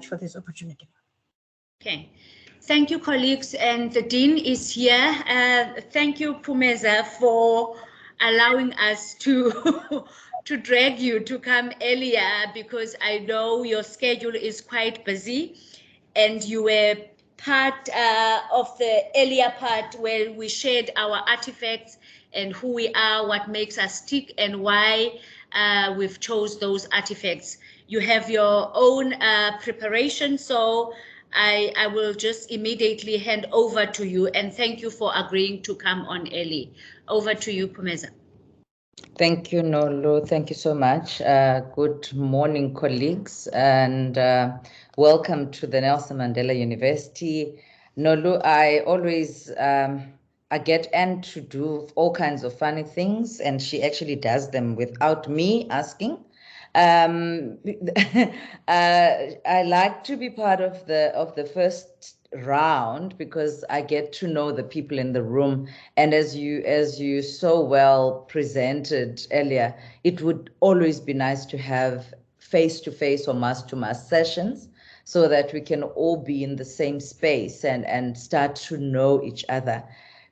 for this opportunity. Okay, thank you, colleagues, and the Dean is here. Thank you, Pumeza, for allowing us to to drag you to come earlier, because I know your schedule is quite busy, and you were part of the earlier part where we shared our artifacts and who we are, what makes us tick, and why we've chose those artifacts. You have your own preparation, so I will just immediately hand over to you, and thank you for agreeing to come on early. Over to you, Pumeza. Thank you, Nolu. Thank you so much. Good morning, colleagues, and welcome to the Nelson Mandela University. Nolu, I always I get Anne to do all kinds of funny things, and she actually does them without me asking. I like to be part of the first round because I get to know the people in the room, and as you so well presented earlier, it would always be nice to have face-to-face or mass-to-mass sessions so that we can all be in the same space and start to know each other.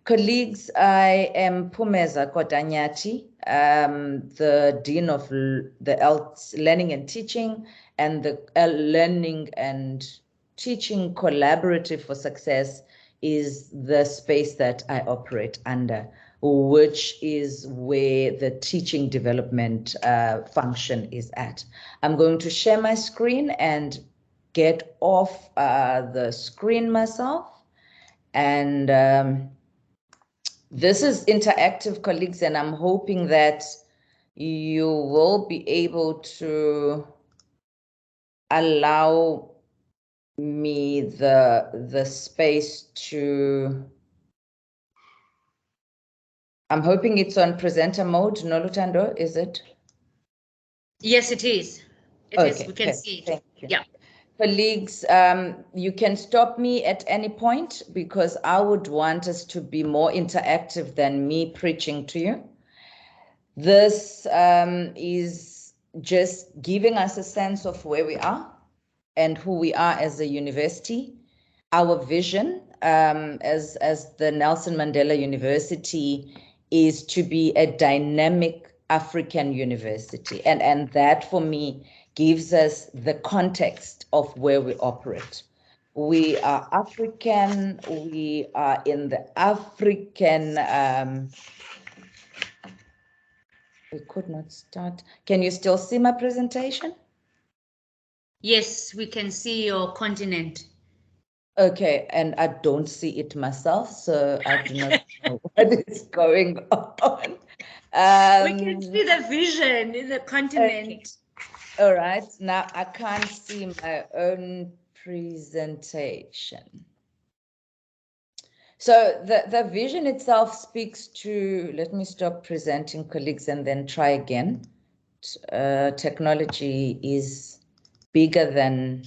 Colleagues, I am Pumeza Kotanyati, the Dean of the Learning and Teaching and the Learning and Teaching Collaborative for Success is the space that I operate under, which is where the teaching development function is at. I'm going to share my screen and get off the screen myself. And this is interactive, colleagues, and I'm hoping that you will be able to allow me the space to. I'm hoping it's on presenter mode. Nolutando, is it? Yes, it is. It is. We can see it. Thank you. Yeah. Colleagues, you can stop me at any point because I would want us to be more interactive than me preaching to you. This is just giving us a sense of where we are and who we are as a university. Our vision as the Nelson Mandela University is to be a dynamic African university. And that for me gives us the context of where we operate. We are African, we are in the African, we could not start. Can you still see my presentation? Yes, we can see your continent. Okay, and I don't see it myself, so I do not know what is going on. We can see the vision in the continent. Okay. All right, now I can't see my own presentation. So the vision itself speaks to, let me stop presenting, colleagues, and then try again. Technology is bigger than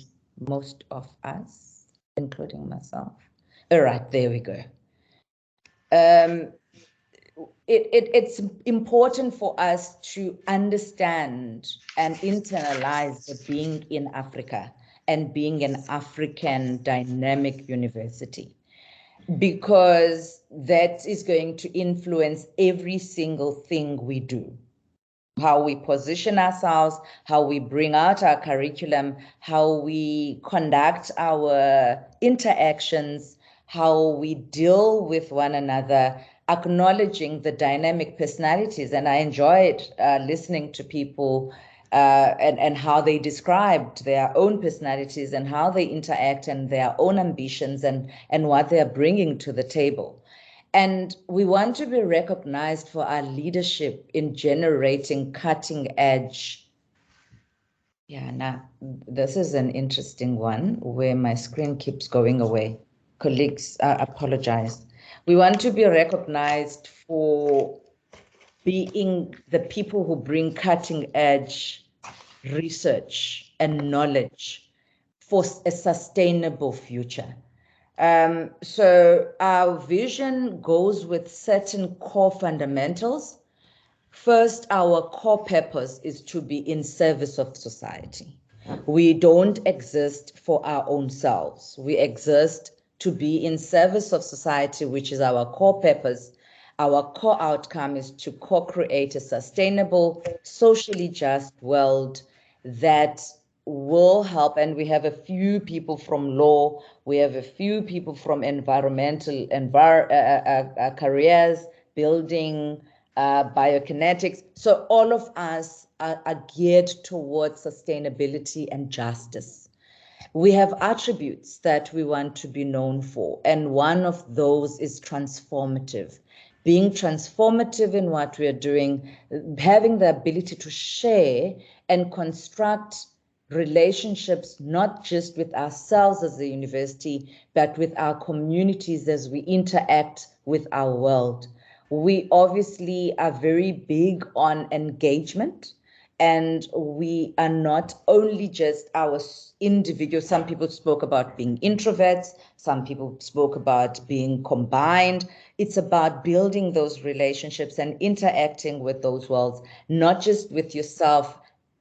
most of us, including myself. All right, there we go. It's important for us to understand and internalize the being in Africa and being an African dynamic university, because that is going to influence every single thing we do. How we position ourselves, how we bring out our curriculum, how we conduct our interactions, how we deal with one another, acknowledging the dynamic personalities. And I enjoyed listening to people and how they described their own personalities and how they interact and their own ambitions and what they're bringing to the table. And we want to be recognized for our leadership in generating cutting edge. Yeah, now this is an interesting one where my screen keeps going away. Colleagues, I apologize. We want to be recognized for being the people who bring cutting edge research and knowledge for a sustainable future. So our vision goes with certain core fundamentals. First, our core purpose is to be in service of society. We don't exist for our own selves. We exist to be in service of society, which is our core purpose. Our core outcome is to co-create a sustainable, socially just world that will help. And we have a few people from law, we have a few people from environmental careers, building, biokinetics. So all of us are geared towards sustainability and justice. We have attributes that we want to be known for, and one of those is transformative. Being transformative in what we are doing, having the ability to share and construct relationships, not just with ourselves as a university, but with our communities as we interact with our world. We obviously are very big on engagement, and we are not only just our individual. Some people spoke about being introverts, some people spoke about being combined. It's about building those relationships and interacting with those worlds, not just with yourself,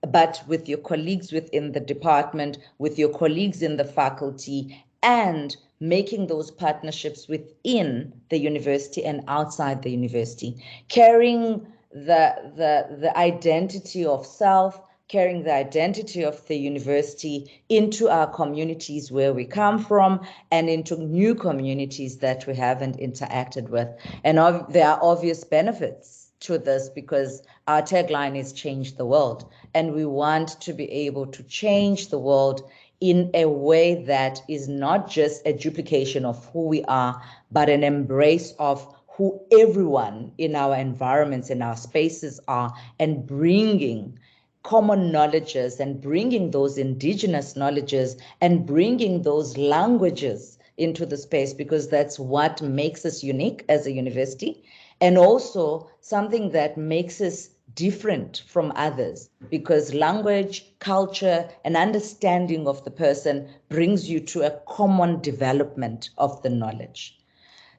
but with your colleagues within the department, with your colleagues in the faculty, and making those partnerships within the university and outside the university, carrying the identity of self, carrying the identity of the university into our communities where we come from and into new communities that we haven't interacted with. And there are obvious benefits to this, because our tagline is change the world, and we want to be able to change the world in a way that is not just a duplication of who we are, but an embrace of who everyone in our environments, in our spaces are, and bringing common knowledges and bringing those indigenous knowledges and bringing those languages into the space, because that's what makes us unique as a university, and also something that makes us different from others, because language, culture, and understanding of the person brings you to a common development of the knowledge.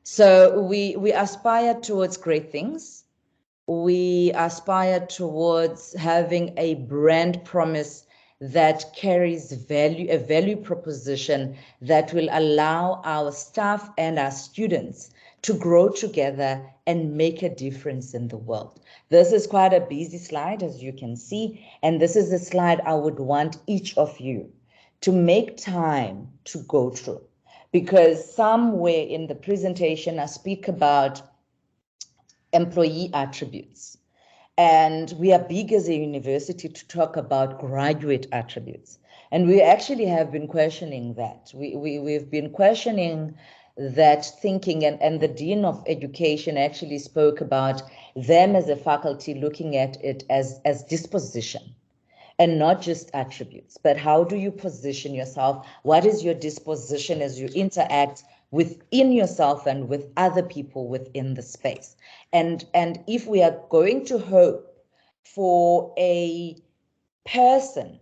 So we aspire towards great things. We aspire towards having a brand promise that carries value, a value proposition that will allow our staff and our students to grow together and make a difference in the world. This is quite a busy slide, as you can see, and this is a slide I would want each of you to make time to go through, because somewhere in the presentation I speak about employee attributes. And we are big as a university to talk about graduate attributes. And we actually have been questioning that. We've been questioning that thinking, and the Dean of Education actually spoke about them as a faculty looking at it as disposition, and not just attributes, but how do you position yourself? What is your disposition as you interact within yourself and with other people within the space? And if we are going to hope for a person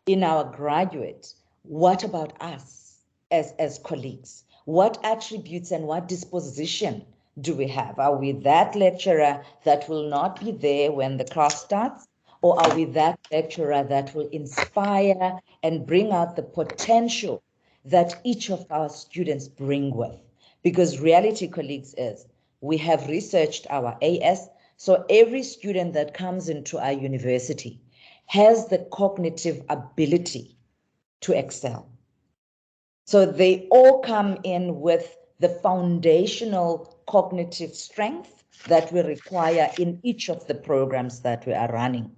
in our graduate, what about us as colleagues? What attributes and what disposition do we have? Are we that lecturer that will not be there when the class starts? Or are we that lecturer that will inspire and bring out the potential that each of our students bring with? Because reality, colleagues, is we have researched our AS, so every student that comes into our university has the cognitive ability to excel. So they all come in with the foundational cognitive strength that we require in each of the programs that we are running.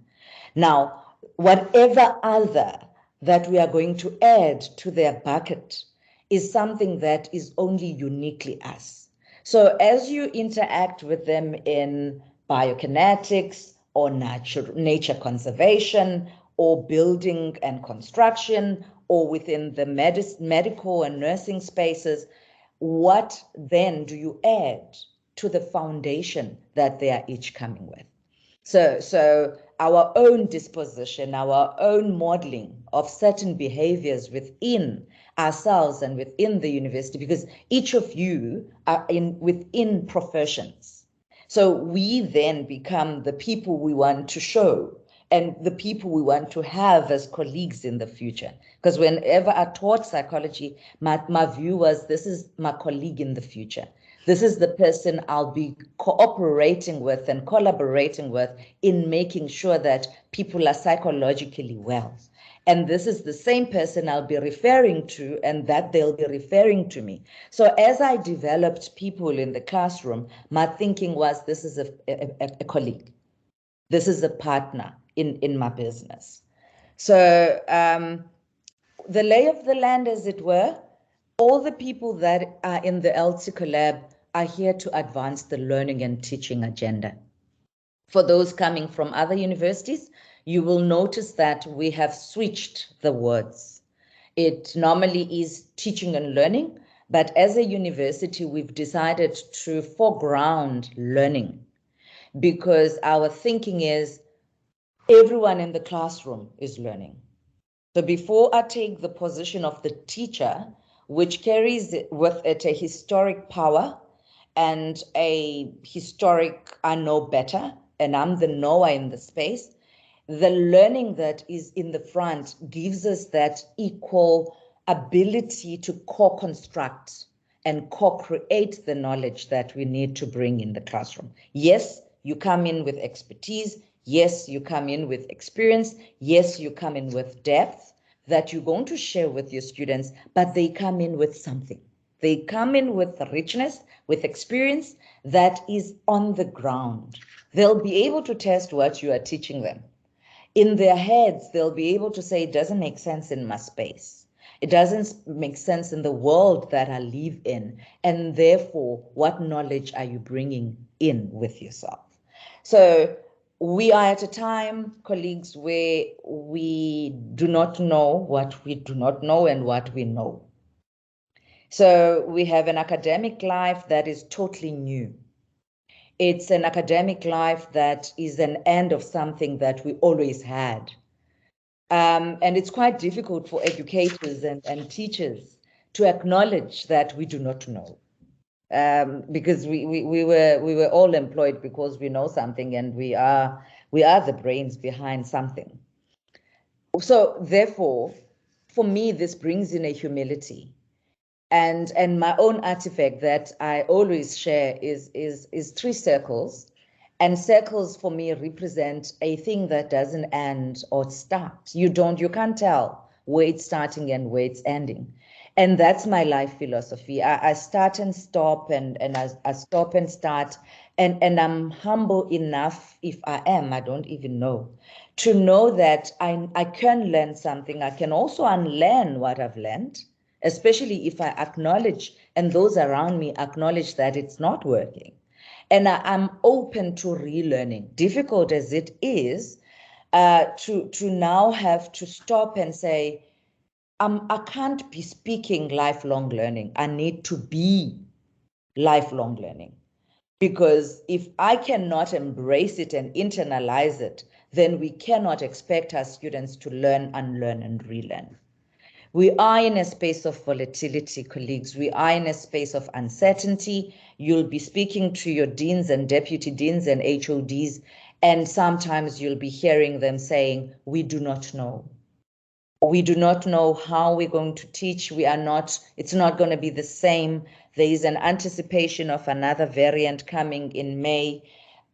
Now, whatever other that we are going to add to their bucket is something that is only uniquely us. So as you interact with them in biokinetics or nature conservation or building and construction or within the medical and nursing spaces, what then do you add to the foundation that they are each coming with? So our own disposition, our own modeling of certain behaviors within ourselves and within the university, because each of you are within professions. So we then become the people we want to show and the people we want to have as colleagues in the future. Because whenever I taught psychology, my view was, this is my colleague in the future. This is the person I'll be cooperating with and collaborating with in making sure that people are psychologically well. And this is the same person I'll be referring to, and that they'll be referring to me. So as I developed people in the classroom, my thinking was, this is a colleague. This is a partner in my business. So the lay of the land, as it were, all the people that are in the L&T Collab are here to advance the learning and teaching agenda. For those coming from other universities, you will notice that we have switched the words. It normally is teaching and learning, but as a university, we've decided to foreground learning, because our thinking is everyone in the classroom is learning. So before I take the position of the teacher, which carries with it a historic power and a historic I know better, and I'm the knower in the space, the learning that is in the front gives us that equal ability to co-construct and co-create the knowledge that we need to bring in the classroom. Yes, you come in with expertise. Yes, you come in with experience. Yes, you come in with depth that you're going to share with your students, but they come in with something. They come in with richness, with experience that is on the ground. They'll be able to test what you are teaching them. In their heads, they'll be able to say, it doesn't make sense in my space. It doesn't make sense in the world that I live in. And therefore, what knowledge are you bringing in with yourself? So we are at a time, colleagues, where we do not know what we do not know and what we know. So we have an academic life that is totally new. It's an academic life that is an end of something that we always had. And it's quite difficult for educators and teachers to acknowledge that we do not know. Because we were all employed because we know something, and we are the brains behind something. So therefore, for me, this brings in a humility. And my own artifact that I always share is 3 circles. And circles for me represent a thing that doesn't end or start. You can't tell where it's starting and where it's ending. And that's my life philosophy. I start and stop, and I stop and start. And I'm humble enough, if I don't even know, to know that I can learn something. I can also unlearn what I've learned, especially if I acknowledge, and those around me acknowledge, that it's not working. And I'm open to relearning, difficult as it is, to now have to stop and say, I can't be speaking lifelong learning. I need to be lifelong learning. Because if I cannot embrace it and internalize it, then we cannot expect our students to learn, unlearn, and relearn. We are in a space of volatility, colleagues. We are in a space of uncertainty. You'll be speaking to your deans and deputy deans and HODs, and sometimes you'll be hearing them saying, we do not know. We do not know how we're going to teach. It's not going to be the same. There is an anticipation of another variant coming in May.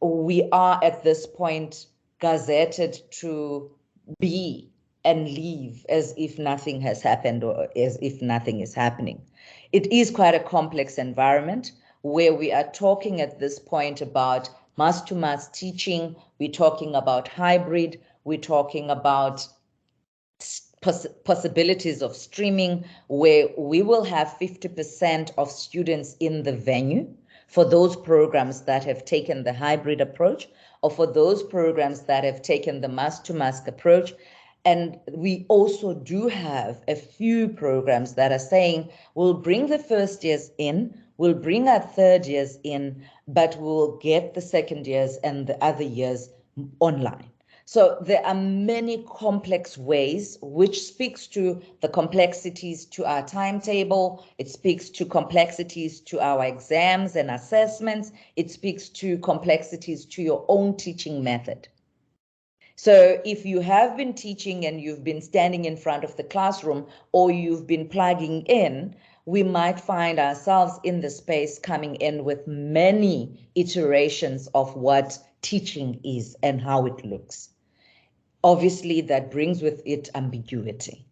We are at this point gazetted to be and leave as if nothing has happened or as if nothing is happening. It is quite a complex environment where we are talking at this point about mass-to-mass teaching. We're talking about hybrid. We're talking about possibilities of streaming, where we will have 50% of students in the venue for those programs that have taken the hybrid approach, or for those programs that have taken the mass-to-mass approach. And we also do have a few programs that are saying, we'll bring the first years in, we'll bring our third years in, but we'll get the second years and the other years online. So there are many complex ways, which speaks to the complexities to our timetable. It speaks to complexities to our exams and assessments. It speaks to complexities to your own teaching method. So if you have been teaching and you've been standing in front of the classroom or you've been plugging in, we might find ourselves in the space coming in with many iterations of what teaching is and how it looks. Obviously, that brings with it ambiguity.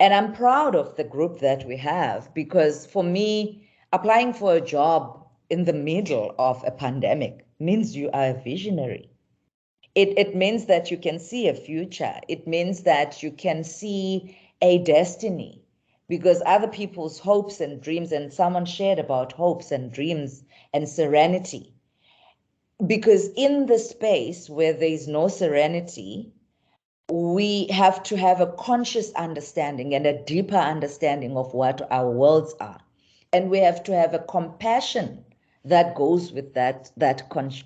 And I'm proud of the group that we have, because for me, applying for a job in the middle of a pandemic means you are a visionary. It means that you can see a future. It means that you can see a destiny, because other people's hopes and dreams, and someone shared about hopes and dreams and serenity. Because in the space where there is no serenity, we have to have a conscious understanding and a deeper understanding of what our worlds are. And we have to have a compassion that goes with that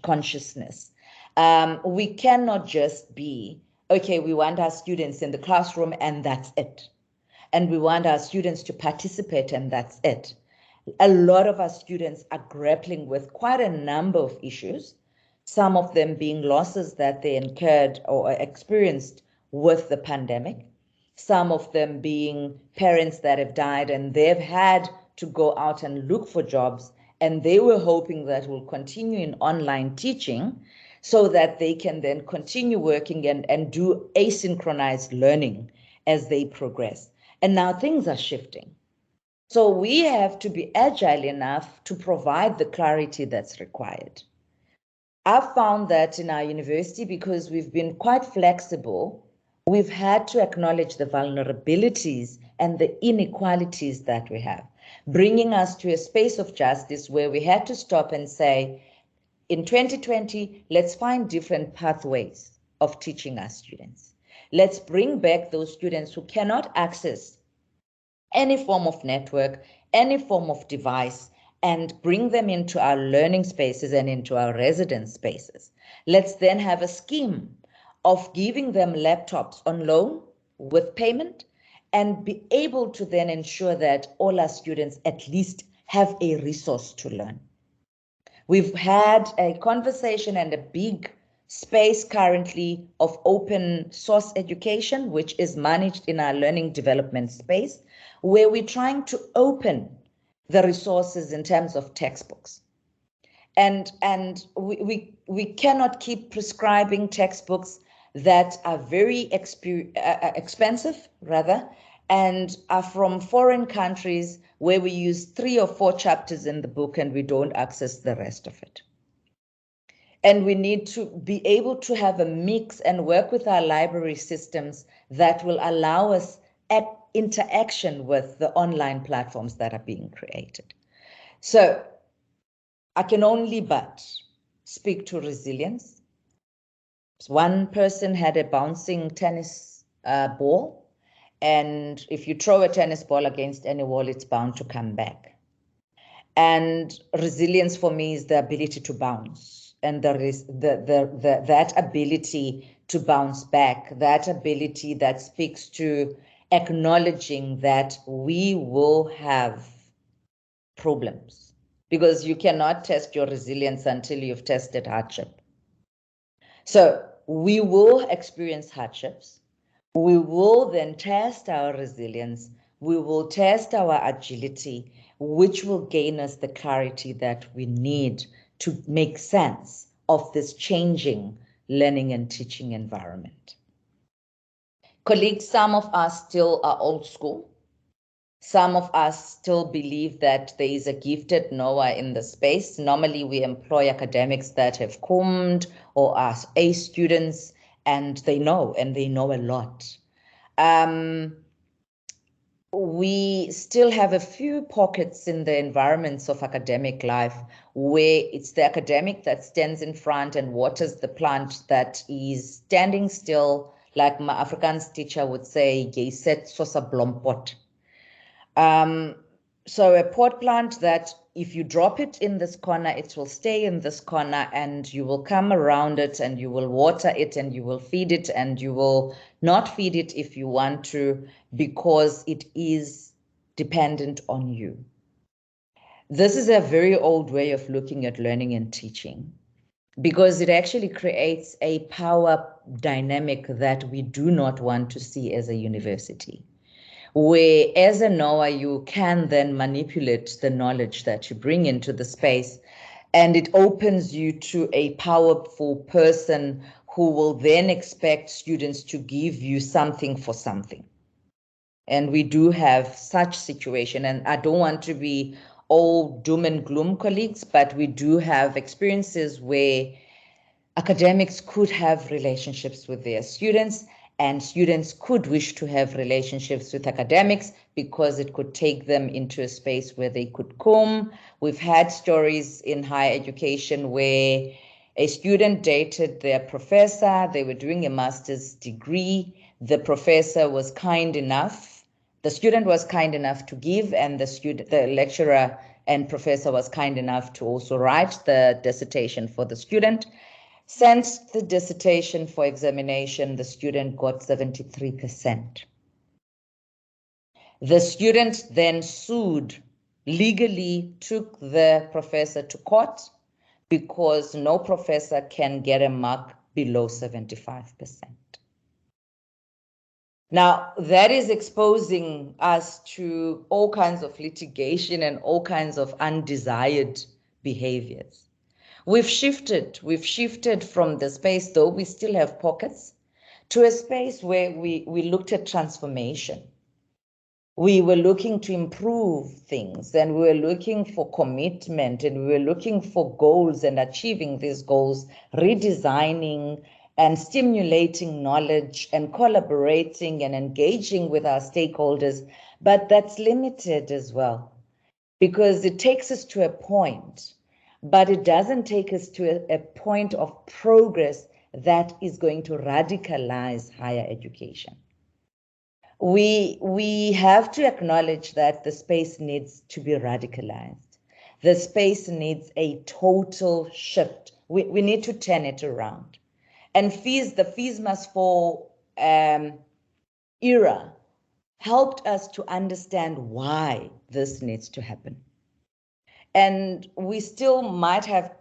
consciousness. We cannot just be, okay, we want our students in the classroom and that's it. And we want our students to participate and that's it. A lot of our students are grappling with quite a number of issues, some of them being losses that they incurred or experienced with the pandemic, some of them being parents that have died and they've had to go out and look for jobs, and they were hoping that will continue in online teaching so that they can then continue working and do asynchronized learning as they progress. And now things are shifting. So we have to be agile enough to provide the clarity that's required. I've found that in our university, because we've been quite flexible, we've had to acknowledge the vulnerabilities and the inequalities that we have, bringing us to a space of justice where we had to stop and say, in 2020, let's find different pathways of teaching our students. Let's bring back those students who cannot access any form of network, any form of device, and bring them into our learning spaces and into our residence spaces. Let's then have a scheme of giving them laptops on loan with payment and be able to then ensure that all our students at least have a resource to learn. We've had a conversation and a big space currently of open source education, which is managed in our learning development space, where we're trying to open the resources in terms of textbooks. And we cannot keep prescribing textbooks that are very expensive, rather, and are from foreign countries where we use 3 or 4 chapters in the book and we don't access the rest of it. And we need to be able to have a mix and work with our library systems that will allow us interaction with the online platforms that are being created. So I can only but speak to resilience. One person had a bouncing tennis ball, and if you throw a tennis ball against any wall, it's bound to come back. And resilience for me is the ability to bounce, and there is that ability to bounce back, that ability that speaks to acknowledging that we will have problems, because you cannot test your resilience until you've tested hardship. So we will experience hardships. We will then test our resilience. We will test our agility, which will gain us the clarity that we need to make sense of this changing learning and teaching environment. Colleagues, some of us still are old school. Some of us still believe that there is a gifted knower in the space. Normally, we employ academics that have cummed or are A students, and they know a lot. We still have a few pockets in the environments of academic life where it's the academic that stands in front and waters the plant that is standing still, like my Afrikaans teacher would say, jy sit soos 'n blompot. So a pot plant that if you drop it in this corner, it will stay in this corner, and you will come around it and you will water it and you will feed it, and you will not feed it if you want to, because it is dependent on you. This is a very old way of looking at learning and teaching. because it actually creates a power dynamic that we do not want to see as a university, where as a knower, you can then manipulate the knowledge that you bring into the space, and it opens you to a powerful person who will then expect students to give you something for something. And we do have such situation, and I don't want to be all doom and gloom, colleagues, but we do have experiences where academics could have relationships with their students, and students could wish to have relationships with academics because it could take them into a space where they could come. We've had stories in higher education where a student dated their professor, they were doing a master's degree, the professor was kind enough, the student was kind enough to give, and the lecturer and professor was kind enough to also write the dissertation for the student. Sent the dissertation for examination, the student got 73%. The student then sued, legally took the professor to court because no professor can get a mark below 75%. Now, that is exposing us to all kinds of litigation and all kinds of undesired behaviors. We've shifted from the space, though we still have pockets, to a space where we looked at transformation. We were looking to improve things, and we were looking for commitment, and we were looking for goals and achieving these goals, redesigning and stimulating knowledge and collaborating and engaging with our stakeholders. But that's limited as well, because it takes us to a point, but it doesn't take us to a point of progress that is going to radicalize higher education. We have to acknowledge that the space needs to be radicalized. The space needs a total shift. We need to turn it around. And the fees must fall era helped us to understand why this needs to happen. And we still might have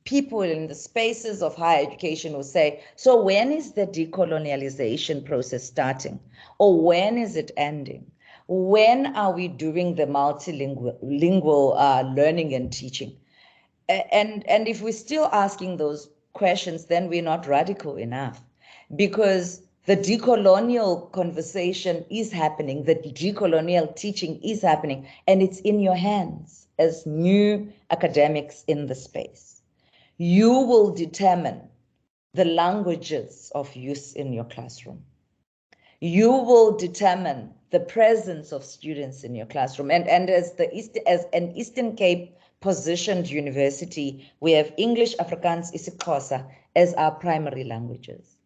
people in the spaces of higher education who say, so when is the decolonialization process starting? Or when is it ending? When are we doing the multilingual learning and teaching? And if we're still asking those questions, then we're not radical enough, because the decolonial conversation is happening, the decolonial teaching is happening, and it's in your hands as new academics in the space. You will determine the languages of use in your classroom. You will determine the presence of students in your classroom. And as an Eastern Cape positioned university, we have English, Afrikaans, isiXhosa as our primary languages.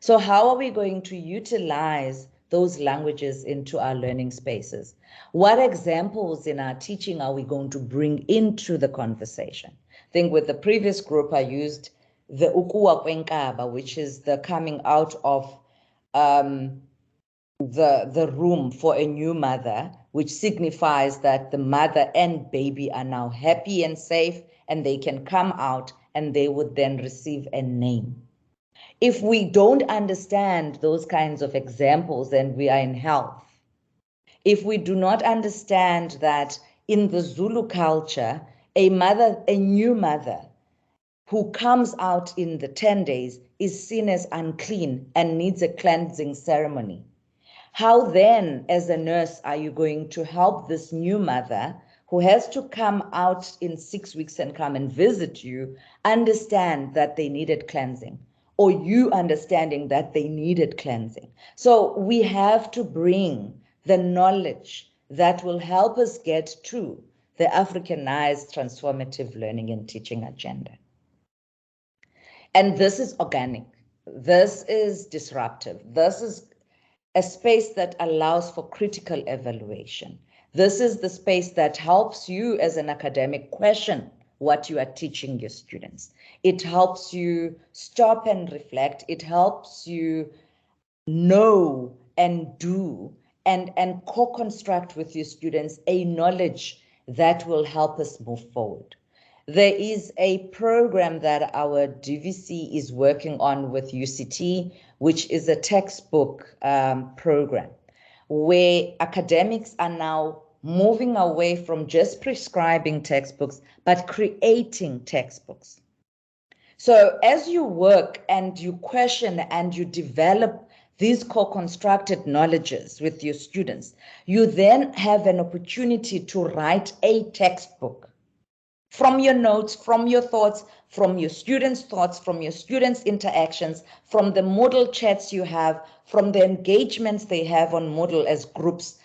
So how are we going to utilize those languages into our learning spaces? What examples in our teaching are we going to bring into the conversation? I think with the previous group, I used the ukuwa kwenkaba, which is the coming out of the room for a new mother, which signifies that the mother and baby are now happy and safe, and they can come out and they would then receive a name. If we don't understand those kinds of examples, then we are in health. If we do not understand that in the Zulu culture, a new mother who comes out in the 10 days is seen as unclean and needs a cleansing ceremony, how then, as a nurse, are you going to help this new mother who has to come out in 6 weeks and come and visit you understand that they needed cleansing, or you understanding that they needed cleansing? So we have to bring the knowledge that will help us get to the Africanized transformative learning and teaching agenda. And this is organic. This is disruptive. This is a space that allows for critical evaluation. This is the space that helps you as an academic question what you are teaching your students. It helps you stop and reflect. It helps you know and do and co-construct with your students a knowledge that will help us move forward. There is a program that our DVC is working on with UCT, which is a textbook program, where academics are now moving away from just prescribing textbooks, but creating textbooks. So as you work and you question and you develop these co-constructed knowledges with your students, you then have an opportunity to write a textbook from your notes, from your thoughts, from your students' thoughts, from your students' interactions, from the Moodle chats you have, from the engagements they have on Moodle as groups.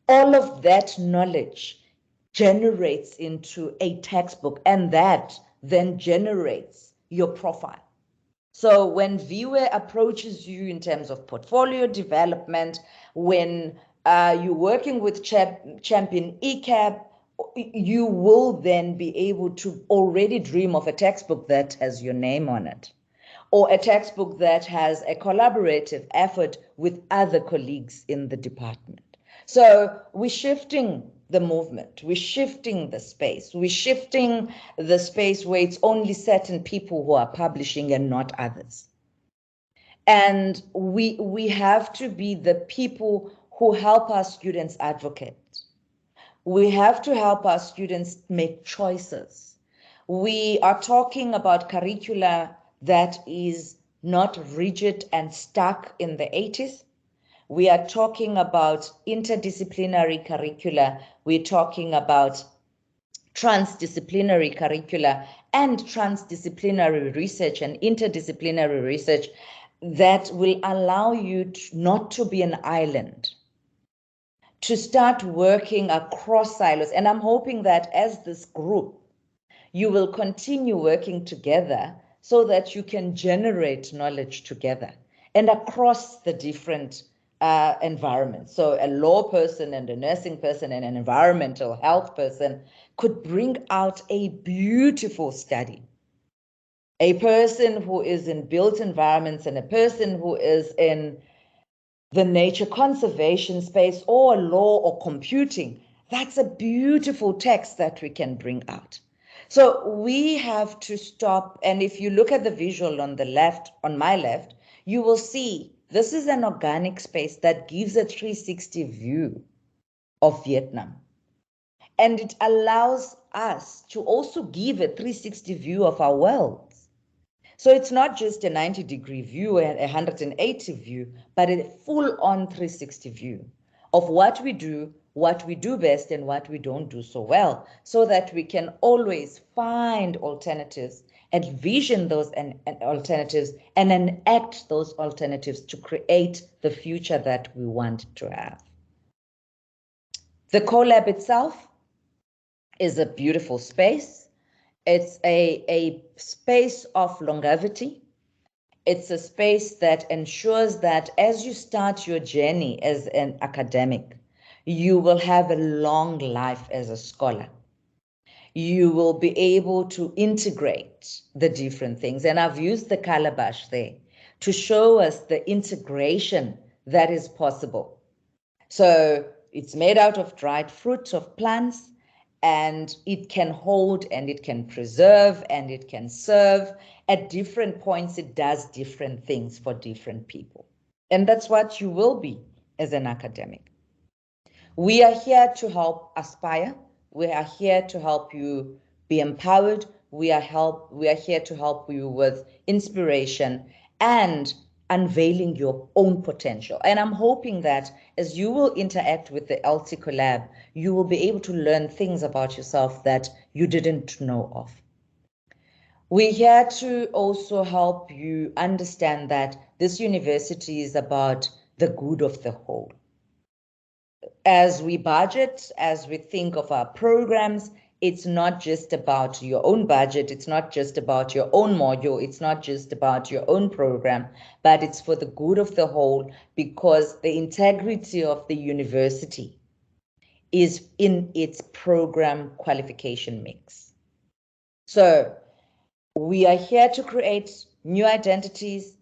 All of that knowledge generates into a textbook, and that then generates your profile. So when viewer approaches you in terms of portfolio development, when you're working with Champion ECAP, you will then be able to already dream of a textbook that has your name on it, or a textbook that has a collaborative effort with other colleagues in the department. So we're shifting the movement, we're shifting the space, we're shifting the space where it's only certain people who are publishing and not others. And we have to be the people who help our students advocate. We have to help our students make choices. We are talking about curricula that is not rigid and stuck in the 80s. We are talking about interdisciplinary curricula. We're talking about transdisciplinary curricula and transdisciplinary research and interdisciplinary research that will allow you not to be an island, to start working across silos. And I'm hoping that as this group, you will continue working together so that you can generate knowledge together and across the different environments. So a law person and a nursing person and an environmental health person could bring out a beautiful study. A person who is in built environments and a person who is in the nature conservation space or law or computing, that's a beautiful text that we can bring out. So we have to stop, and if you look at the visual on the left, on my left, you will see this is an organic space that gives a 360 view of Vietnam. And it allows us to also give a 360 view of our world. So it's not just a 90-degree view and a 180 view, but a full-on 360 view of what we do best, and what we don't do so well, so that we can always find alternatives, envision those alternatives, and enact those alternatives to create the future that we want to have. The CoLab itself is a beautiful space. It's a space of longevity. It's a space that ensures that as you start your journey as an academic, you will have a long life as a scholar. You will be able to integrate the different things. And I've used the calabash there to show us the integration that is possible. So it's made out of dried fruits of plants, and it can hold and it can preserve and it can serve. At different points, it does different things for different people. And that's what you will be as an academic. We are here to help aspire. We are here to help you be empowered. We are here to help you with inspiration and unveiling your own potential. And I'm hoping that as you will interact with the L&T Collab, you will be able to learn things about yourself that you didn't know of. We're here to also help you understand that this university is about the good of the whole. As we budget, as we think of our programs, it's not just about your own budget, it's not just about your own module, it's not just about your own program, but it's for the good of the whole, because the integrity of the university is in its program qualification mix. So we are here to create new identities.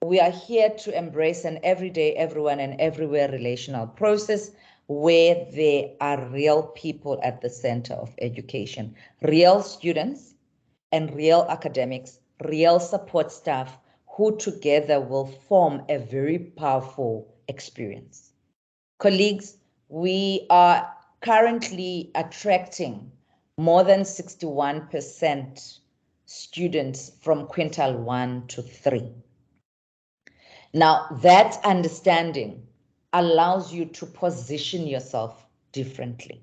We are here to embrace an everyday, everyone and everywhere relational process where there are real people at the center of education, real students and real academics, real support staff, who together will form a very powerful experience. Colleagues, we are currently attracting more than 61% students from quintile 1 to 3. Now, that understanding allows you to position yourself differently.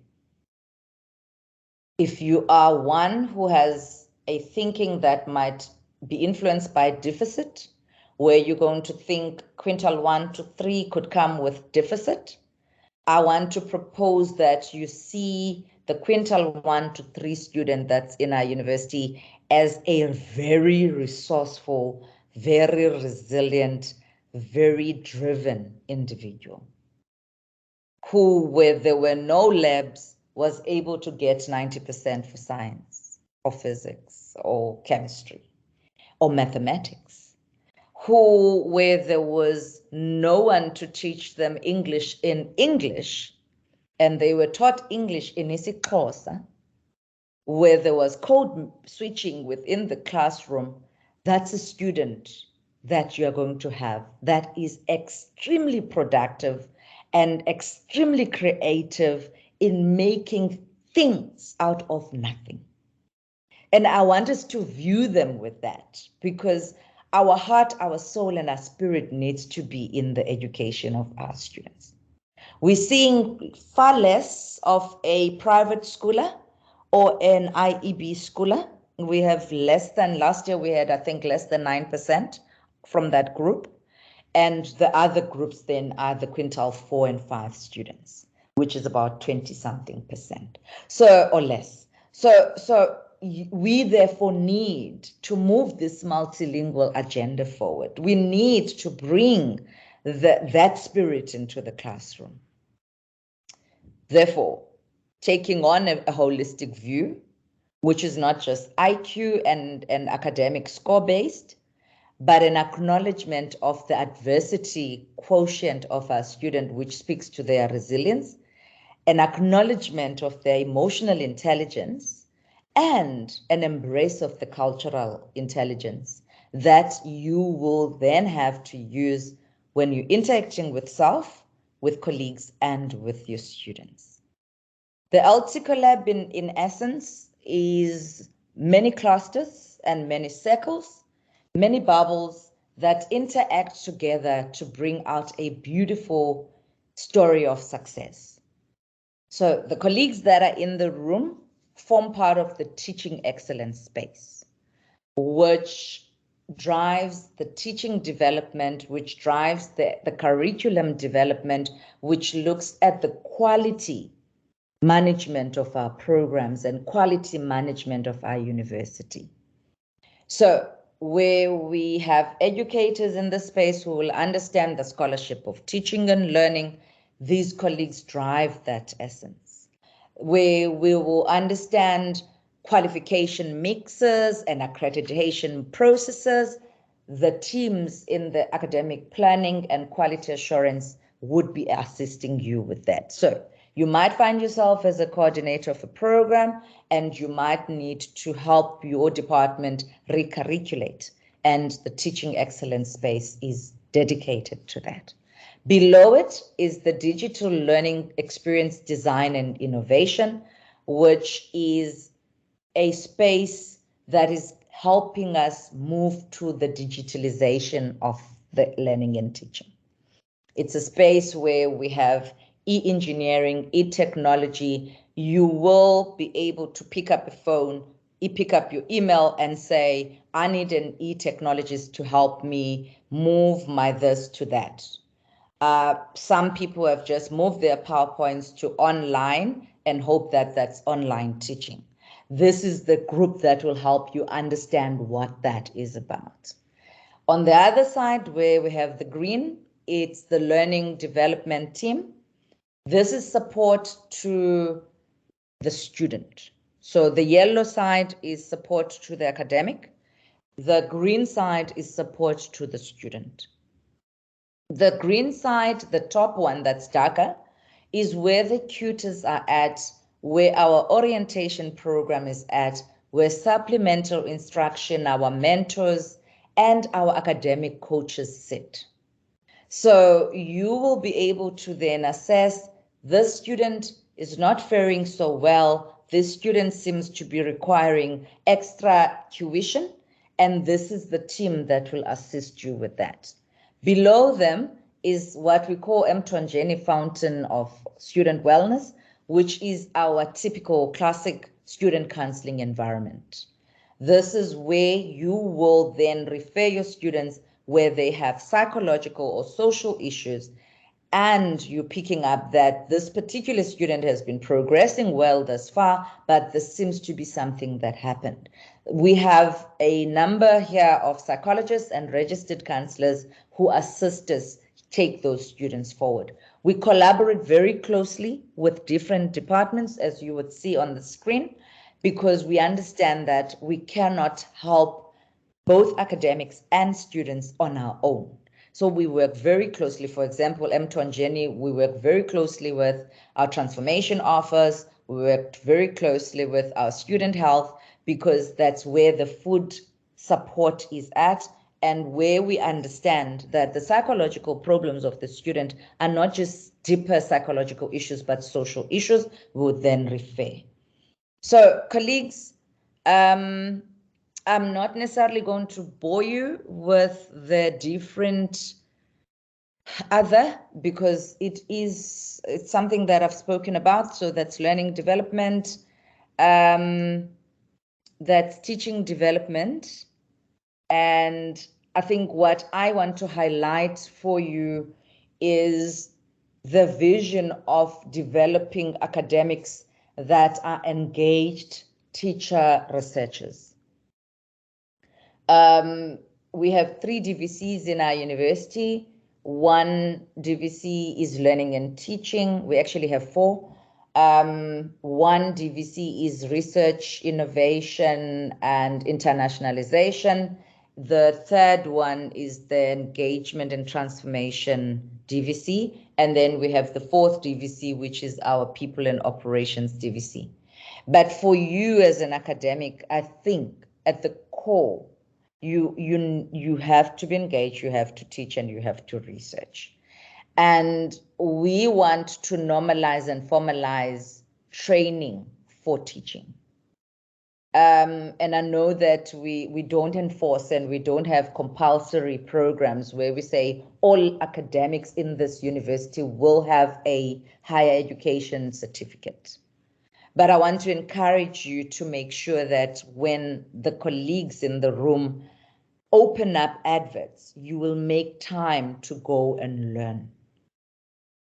If you are one who has a thinking that might be influenced by deficit, where you're going to think quintile 1 to 3 could come with deficit, I want to propose that you see the quintile 1 to 3 student that's in our university as a very resourceful, very resilient, very driven individual who, where there were no labs, was able to get 90% for science or physics or chemistry or mathematics, who, where there was no one to teach them English in English, and they were taught English in isiXhosa, where there was code switching within the classroom, that's a student that you are going to have that is extremely productive and extremely creative in making things out of nothing. And I want us to view them with that, because our heart, our soul, and our spirit needs to be in the education of our students. We're seeing far less of a private schooler or an IEB schooler. We have less than, last year we had, I think, less than 9% from that group. And the other groups then are the quintile 4 and 5 students, which is about 20-something%. So, or less. So we therefore need to move this multilingual agenda forward. We need to bring that spirit into the classroom. Therefore, taking on a holistic view, which is not just IQ and academic score-based, but an acknowledgement of the adversity quotient of our student, which speaks to their resilience, an acknowledgement of their emotional intelligence, and an embrace of the cultural intelligence that you will then have to use when you're interacting with self, with colleagues, and with your students. The L&T Collab, in essence, is many clusters and many circles, many bubbles that interact together to bring out a beautiful story of success. So the colleagues that are in the room form part of the teaching excellence space, which drives the teaching development, which drives the curriculum development, which looks at the quality management of our programs and quality management of our university. So where we have educators in the space who will understand the scholarship of teaching and learning, these colleagues drive that essence. Where we will understand qualification mixes and accreditation processes, the teams in the academic planning and quality assurance would be assisting you with that. So you might find yourself as a coordinator of a program, and you might need to help your department recurriculate, and the teaching excellence space is dedicated to that. Below it is the digital learning experience design and innovation, which is a space that is helping us move to the digitalization of the learning and teaching. It's a space where we have e-engineering, e-technology. You will be able to pick up a phone, pick up your email and say, I need an e-technologist to help me move my this to that. Some people have just moved their PowerPoints to online and hope that that's online teaching. This is the group that will help you understand what that is about. On the other side, where we have the green, it's the learning development team. This is support to the student. So the yellow side is support to the academic. The green side is support to the student. The green side, the top one that's darker, is where the tutors are at, where our orientation program is at, where supplemental instruction, our mentors, and our academic coaches sit. So you will be able to then assess, this student is not faring so well, this student seems to be requiring extra tuition, and this is the team that will assist you with that. Below them is what we call Mtwanjeni Fountain of Student Wellness, which is our typical classic student counseling environment. This is where you will then refer your students where they have psychological or social issues, and you're picking up that this particular student has been progressing well thus far, but this seems to be something that happened. We have a number here of psychologists and registered counselors who assist us take those students forward. We collaborate very closely with different departments, as you would see on the screen, because we understand that we cannot help both academics and students on our own. So we work very closely. For example, Mtwanjeni, we work very closely with our transformation office. We worked very closely with our student health, because that's where the food support is at, and where we understand that the psychological problems of the student are not just deeper psychological issues, but social issues, we would then refer. So colleagues, I'm not necessarily going to bore you with the different other, because it's something that I've spoken about. So that's learning development, that's teaching development. And I think what I want to highlight for you is the vision of developing academics that are engaged teacher researchers. We have 3 DVCs in our university. 1 DVC is learning and teaching. We actually have 4. 1 DVC is research, innovation, and internationalization. The 3rd one is the engagement and transformation DVC. And then we have the 4th DVC, which is our people and operations DVC. But for you as an academic, I think at the core, you have to be engaged, you have to teach, and you have to research. And we want to normalize and formalize training for teaching. And I know that we don't enforce and we don't have compulsory programs where we say all academics in this university will have a higher education certificate. But I want to encourage you to make sure that when the colleagues in the room open up adverts, you will make time to go and learn.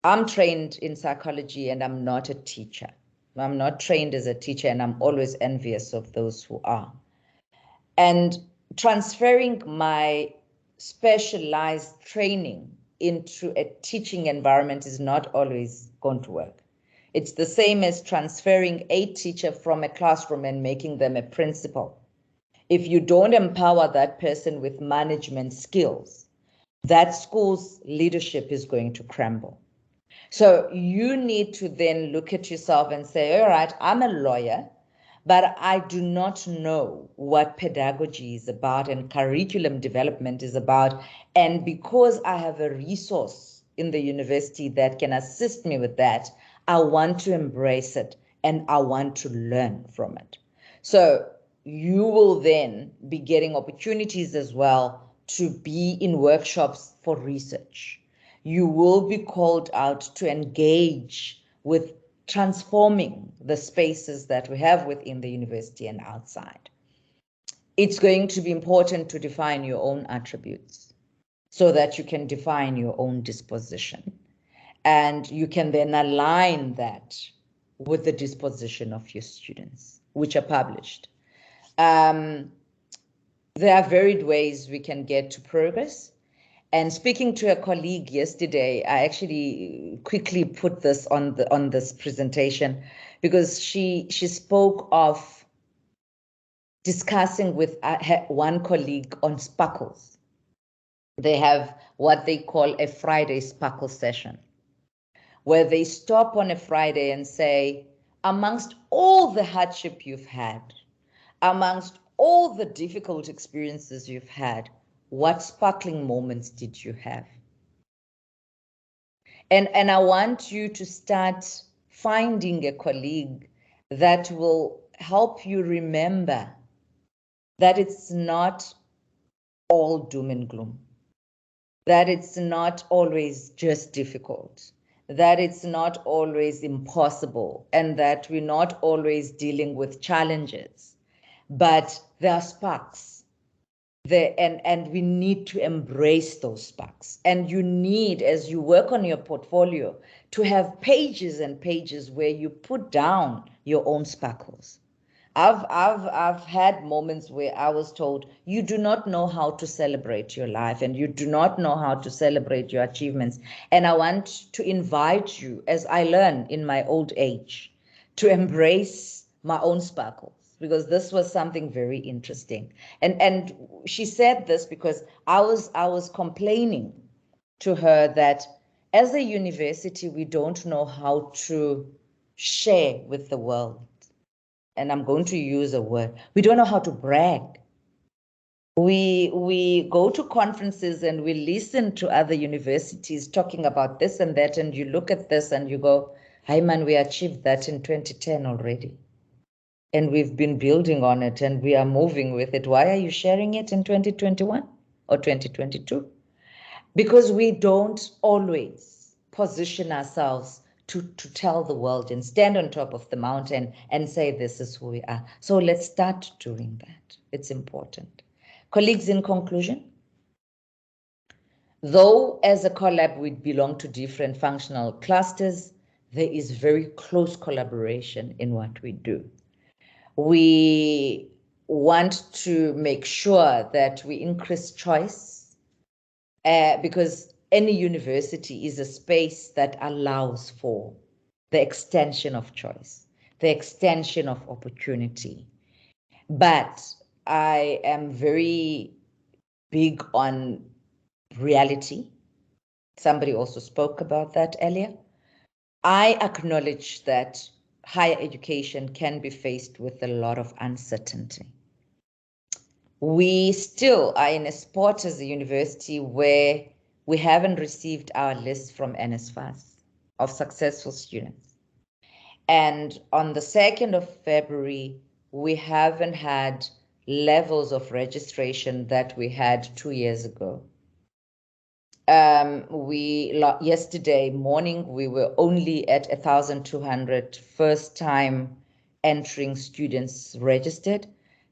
I'm trained in psychology and I'm not a teacher. I'm not trained as a teacher, and I'm always envious of those who are. And transferring my specialized training into a teaching environment is not always going to work. It's the same as transferring a teacher from a classroom and making them a principal. If you don't empower that person with management skills, that school's leadership is going to crumble. So you need to then look at yourself and say, all right, I'm a lawyer, but I do not know what pedagogy is about and curriculum development is about. And because I have a resource in the university that can assist me with that, I want to embrace it and I want to learn from it. So you will then be getting opportunities as well to be in workshops for research. You will be called out to engage with transforming the spaces that we have within the university and outside. It's going to be important to define your own attributes so that you can define your own disposition. And you can then align that with the disposition of your students, which are published. There are varied ways we can get to progress. And speaking to a colleague yesterday, I actually quickly put this on this presentation because she spoke of discussing with one colleague on sparkles. They have what they call a Friday sparkle session, where they stop on a Friday and say, amongst all the hardship you've had, amongst all the difficult experiences you've had, what sparkling moments did you have? And I want you to start finding a colleague that will help you remember that it's not all doom and gloom, that it's not always just difficult, that it's not always impossible, and that we're not always dealing with challenges, but there are sparks there, and we need to embrace those sparks. And you need, as you work on your portfolio, to have pages and pages where you put down your own sparkles. I've had moments where I was told, you do not know how to celebrate your life and you do not know how to celebrate your achievements. And I want to invite you, as I learn in my old age, to embrace my own sparkles, because this was something very interesting. And she said this because I was complaining to her that as a university, we don't know how to share with the world. And I'm going to use a word, we don't know how to brag. We go to conferences and we listen to other universities talking about this and that, and you look at this and you go, hey man, we achieved that in 2010 already. And we've been building on it and we are moving with it. Why are you sharing it in 2021 or 2022? Because we don't always position ourselves to tell the world and stand on top of the mountain and say, this is who we are. So let's start doing that. It's important. Colleagues, in conclusion, though as a collab we belong to different functional clusters, there is very close collaboration in what we do. We want to make sure that we increase choice because any university is a space that allows for the extension of choice, the extension of opportunity. But I am very big on reality. Somebody also spoke about that earlier. I acknowledge that higher education can be faced with a lot of uncertainty. We still are in a spot as a university where we haven't received our list from NSFAS of successful students. And on the 2nd of February, we haven't had levels of registration that we had 2 years ago. Yesterday morning, we were only at 1,200 first-time entering students registered,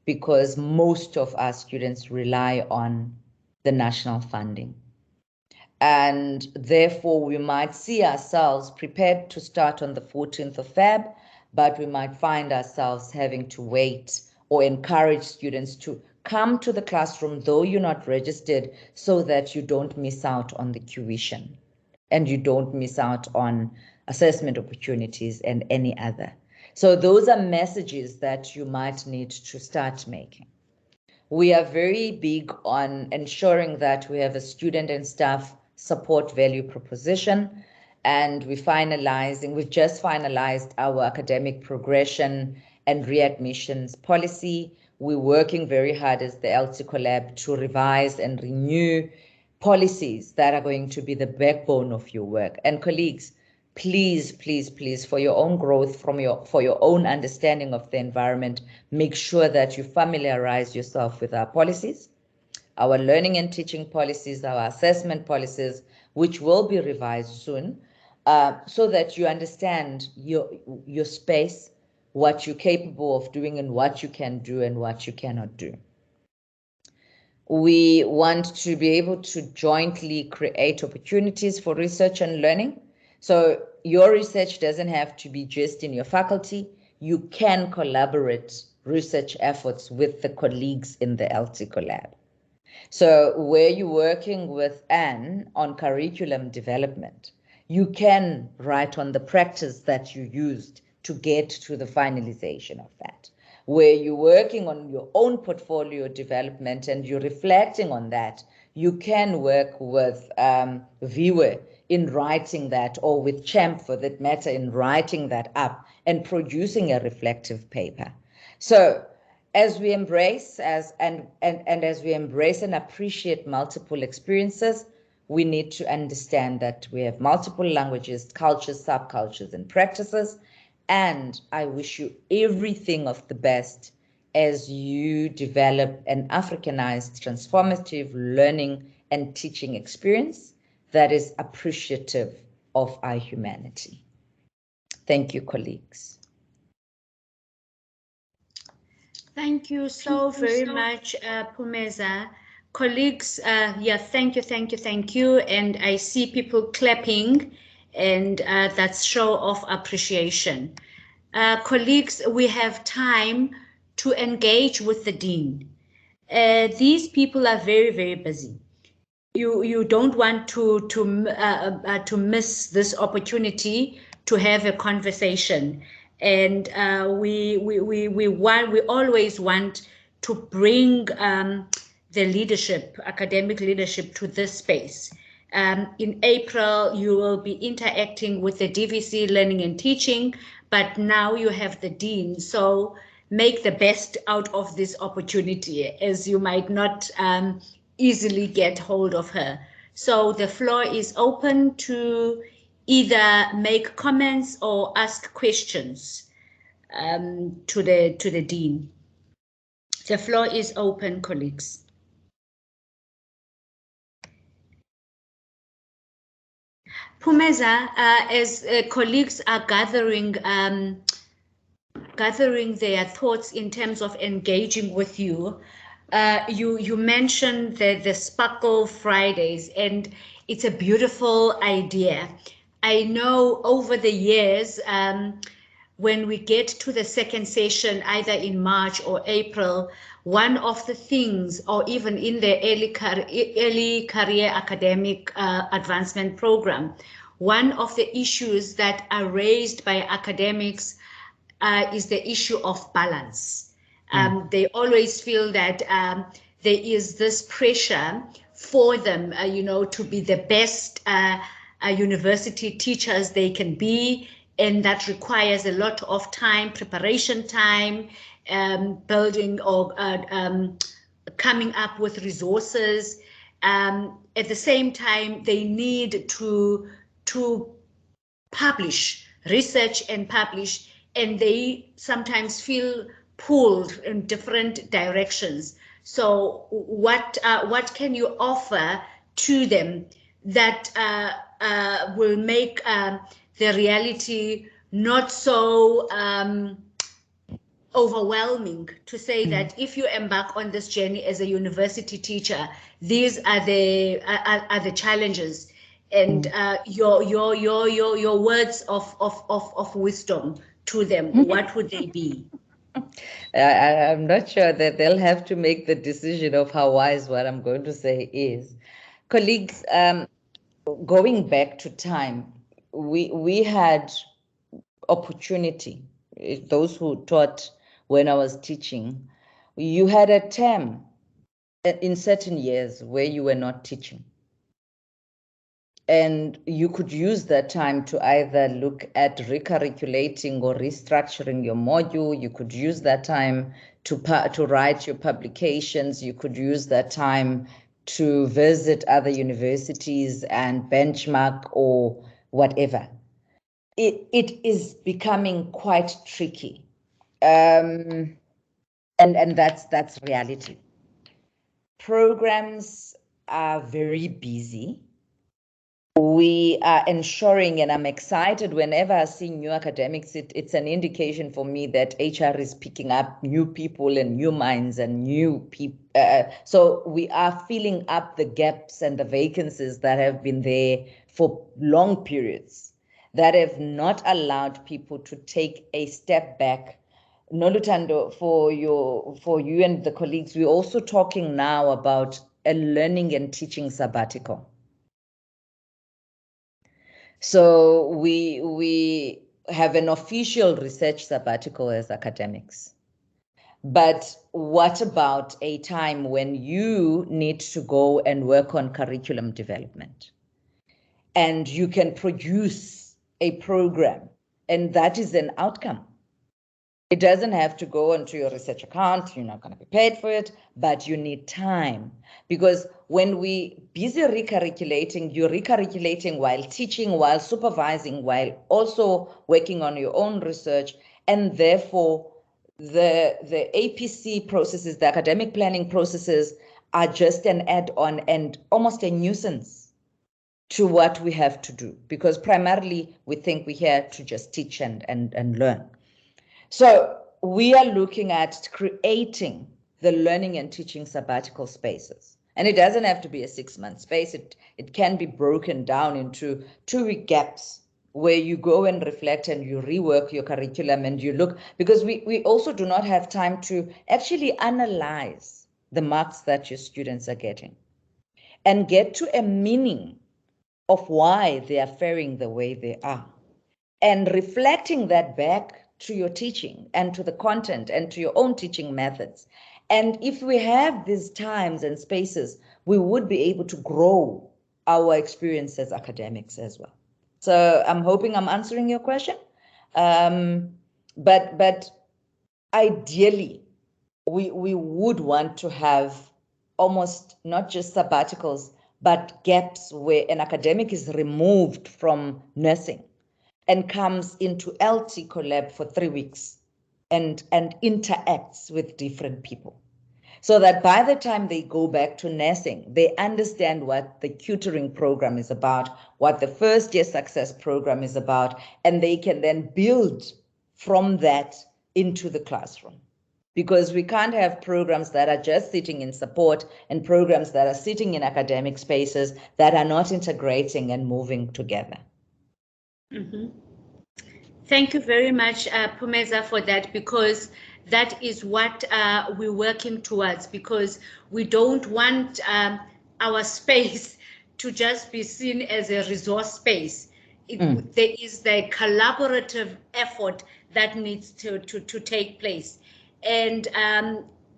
because most of our students rely on the national funding. And therefore, we might see ourselves prepared to start on the 14th of Feb, but we might find ourselves having to wait or encourage students to come to the classroom, though you're not registered, so that you don't miss out on the tuition and you don't miss out on assessment opportunities and any other. So those are messages that you might need to start making. We are very big on ensuring that we have a student and staff support value proposition, and we've just finalized our academic progression and readmissions policy. We're working very hard as the L&T Collab to revise and renew policies that are going to be the backbone of your work. And colleagues, please, please, please, for your own growth, for your own understanding of the environment, make sure that you familiarize yourself with our policies, our learning and teaching policies, our assessment policies, which will be revised soon, so that you understand your space, what you're capable of doing and what you can do and what you cannot do. We want to be able to jointly create opportunities for research and learning. So your research doesn't have to be just in your faculty. You can collaborate research efforts with the colleagues in the L&T Collab. So where you're working with Anne on curriculum development, you can write on the practice that you used to get to the finalization of that. Where you're working on your own portfolio development and you're reflecting on that, you can work with Viwe in writing that, or with Champ for that matter, in writing that up and producing a reflective paper. So as we embrace and as we embrace and appreciate multiple experiences, we need to understand that we have multiple languages, cultures, subcultures, and practices. And I wish you everything of the best as you develop an Africanized, transformative learning and teaching experience that is appreciative of our humanity. Thank you, colleagues. Thank you so very much, Pumeza. Colleagues, yeah, thank you. And I see people clapping, and that's show of appreciation. Colleagues, we have time to engage with the Dean. These people are very, very busy. You don't want to miss this opportunity to have a conversation, and we always want to bring the leadership, academic leadership, to this space. In April, you will be interacting with the DVC Learning and Teaching, but now you have the Dean, so make the best out of this opportunity, as you might not easily get hold of her. So the floor is open to either make comments or ask questions to the Dean. The floor is open, colleagues. Pumeza, as colleagues are gathering their thoughts in terms of engaging with you, you mentioned the Sparkle Fridays, and it's a beautiful idea. I know over the years, when we get to the second session, either in March or April, one of the things, or even in the early career academic advancement program, one of the issues that are raised by academics is the issue of balance. They always feel that there is this pressure for them, to be the best university teachers they can be, and that requires a lot of time, preparation time, building or coming up with resources. At the same time, they need to publish, research and publish, and they sometimes feel pulled in different directions. So what can you offer to them that will make the reality not so overwhelming, to say that if you embark on this journey as a university teacher, these are the challenges, and your words of wisdom to them, what would they be? I'm not sure that they'll have to make the decision of how wise what I'm going to say is. Colleagues, going back to time, we had opportunity. Those who taught when I was teaching, you had a term in certain years where you were not teaching. And you could use that time to either look at recurriculating or restructuring your module. You could use that time to write your publications. You could use that time to visit other universities and benchmark or whatever. It is becoming quite tricky. And that's reality. Programs are very busy. We are ensuring, and I'm excited whenever I see new academics, it's an indication for me that HR is picking up new people and new minds and new people. So we are filling up the gaps and the vacancies that have been there for long periods, that have not allowed people to take a step back. Nolutando, for you and the colleagues, we're also talking now about a learning and teaching sabbatical. So we have an official research sabbatical as academics. But what about a time when you need to go and work on curriculum development? And you can produce a program, and that is an outcome. It doesn't have to go into your research account. You're not going to be paid for it, but you need time. Because when we busy recurriculating, you're recurriculating while teaching, while supervising, while also working on your own research. And therefore, the APC processes, the academic planning processes, are just an add-on and almost a nuisance to what we have to do. Because primarily, we think we're here to just teach and learn. So we are looking at creating the learning and teaching sabbatical spaces. And it doesn't have to be a 6-month space. It can be broken down into 2-week gaps where you go and reflect and you rework your curriculum and you look, because we also do not have time to actually analyze the marks that your students are getting and get to a meaning of why they are faring the way they are, and reflecting that back to your teaching and to the content and to your own teaching methods. And if we have these times and spaces, we would be able to grow our experience as academics as well. So I'm hoping I'm answering your question. But ideally, we would want to have almost not just sabbaticals, but gaps where an academic is removed from nursing and comes into LT Collab for 3 weeks and interacts with different people, so that by the time they go back to nursing, they understand what the tutoring program is about, what the first year success program is about, and they can then build from that into the classroom. Because we can't have programs that are just sitting in support and programs that are sitting in academic spaces that are not integrating and moving together. Mm-hmm. Thank you very much, Pumeza, for that, because that is what we're working towards, because we don't want our space to just be seen as a resource space. There is the collaborative effort that needs to take place. And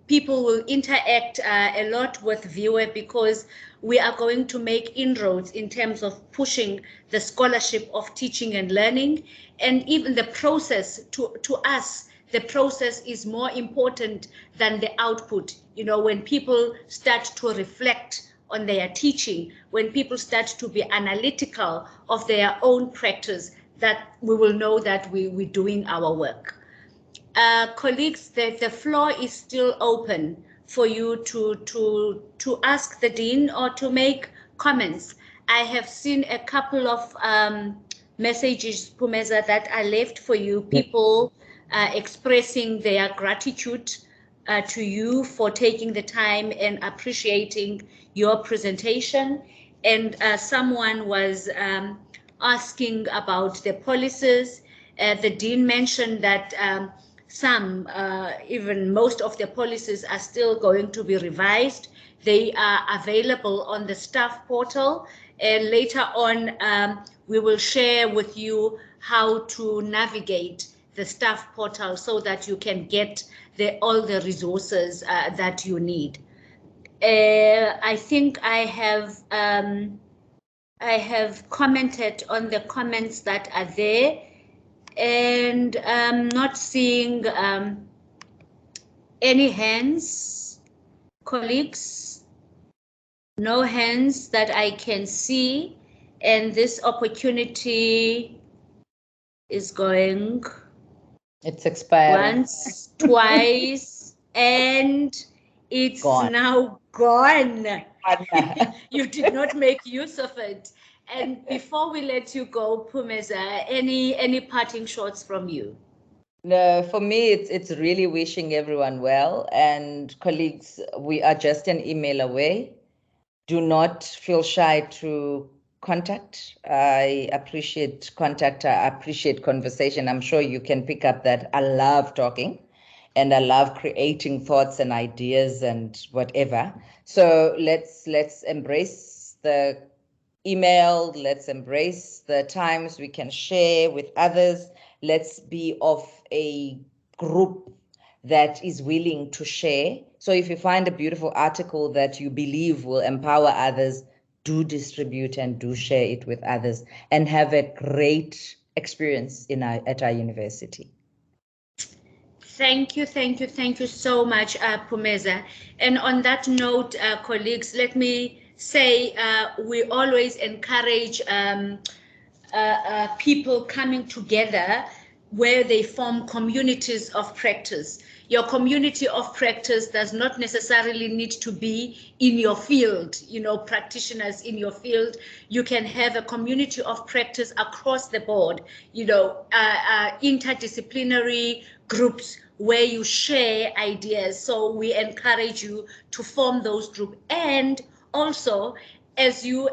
people will interact a lot with viewer, because we are going to make inroads in terms of pushing the scholarship of teaching and learning. And even the process, to us, the process is more important than the output. You know, when people start to reflect on their teaching, when people start to be analytical of their own practice, that we will know that we're doing our work. Colleagues, the floor is still open for you to ask the Dean or to make comments. I have seen a couple of messages, Pumeza, that are left for you, people expressing their gratitude to you for taking the time and appreciating your presentation. And someone was asking about the policies. The Dean mentioned that some, even most of the policies are still going to be revised. They are available on the staff portal, and later on we will share with you how to navigate the staff portal so that you can get all the resources that you need. I think I have commented on the comments that are there, and I'm not seeing any hands, colleagues. No hands that I can see, and this opportunity is going. It's expired Once, twice, and it's gone. Now gone. You did not make use of it. And before we let you go, Pumeza, any parting shots from you? No, for me, it's really wishing everyone well. And colleagues, we are just an email away. Do not feel shy to contact. I appreciate contact. I appreciate conversation. I'm sure you can pick up that I love talking and I love creating thoughts and ideas and whatever. So let's embrace the email. Let's embrace the times we can share with others. Let's be of a group that is willing to share. So if you find a beautiful article that you believe will empower others, do distribute and do share it with others and have a great experience at our university. Thank you so much, Pumeza. And on that note, colleagues, let me say we always encourage people coming together where they form communities of practice. Your community of practice does not necessarily need to be in your field, you know, practitioners in your field. You can have a community of practice across the board, you know, interdisciplinary groups where you share ideas. So we encourage you to form those groups. And also, as you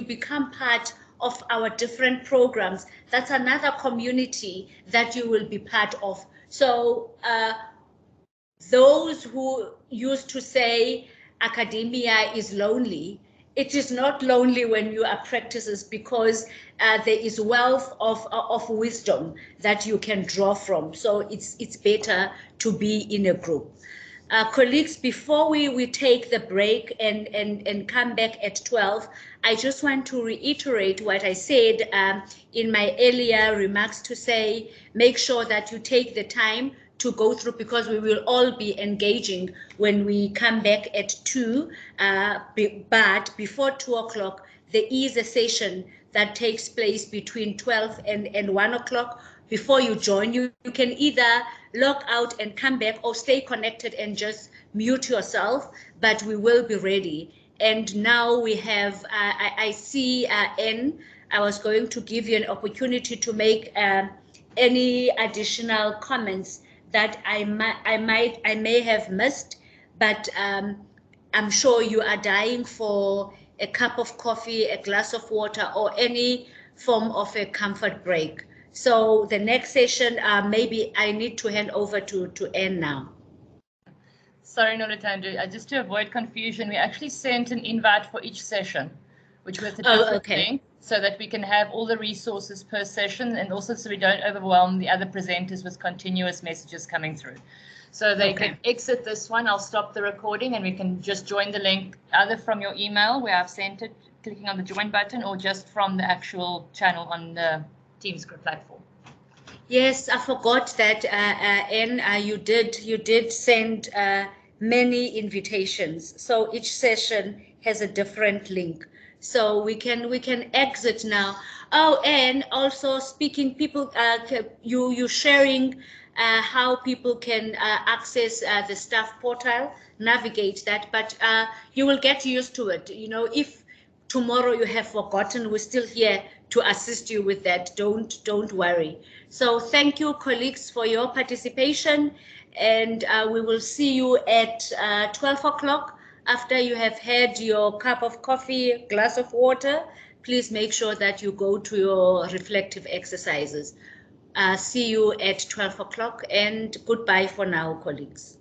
become part of our different programs, that's another community that you will be part of. So those who used to say academia is lonely, it is not lonely when you are practices, because there is wealth of wisdom that you can draw from. So it's better to be in a group. Colleagues, before we take the break and come back at 12, I just want to reiterate what I said in my earlier remarks, to say, make sure that you take the time to go through, because we will all be engaging when we come back at 2, but before 2 o'clock, there is a session that takes place between 12 and 1 o'clock. Before you join, you can either log out and come back, or stay connected and just mute yourself, but we will be ready. And now we have, I see Anne, I was going to give you an opportunity to make any additional comments that I may have missed, but I'm sure you are dying for a cup of coffee, a glass of water, or any form of a comfort break. So the next session, maybe I need to hand over to Anne now. Sorry, Nolithandra, just to avoid confusion, we actually sent an invite for each session, which was a different link, so that we can have all the resources per session, and also so we don't overwhelm the other presenters with continuous messages coming through. So they can exit this one. I'll stop the recording, and we can just join the link either from your email where I've sent it, clicking on the join button, or just from the actual channel on the Teams platform. Yes, I forgot that, Anne, you did send many invitations. So each session has a different link. So we can exit now. Oh, and also speaking, people, you sharing how people can access the staff portal, navigate that, but you will get used to it. You know, if tomorrow you have forgotten, we're still here to assist you with that. Don't worry. So thank you, colleagues, for your participation, and we will see you at 12 o'clock. After you have had your cup of coffee, glass of water, please make sure that you go to your reflective exercises. See you at 12 o'clock, and goodbye for now, colleagues.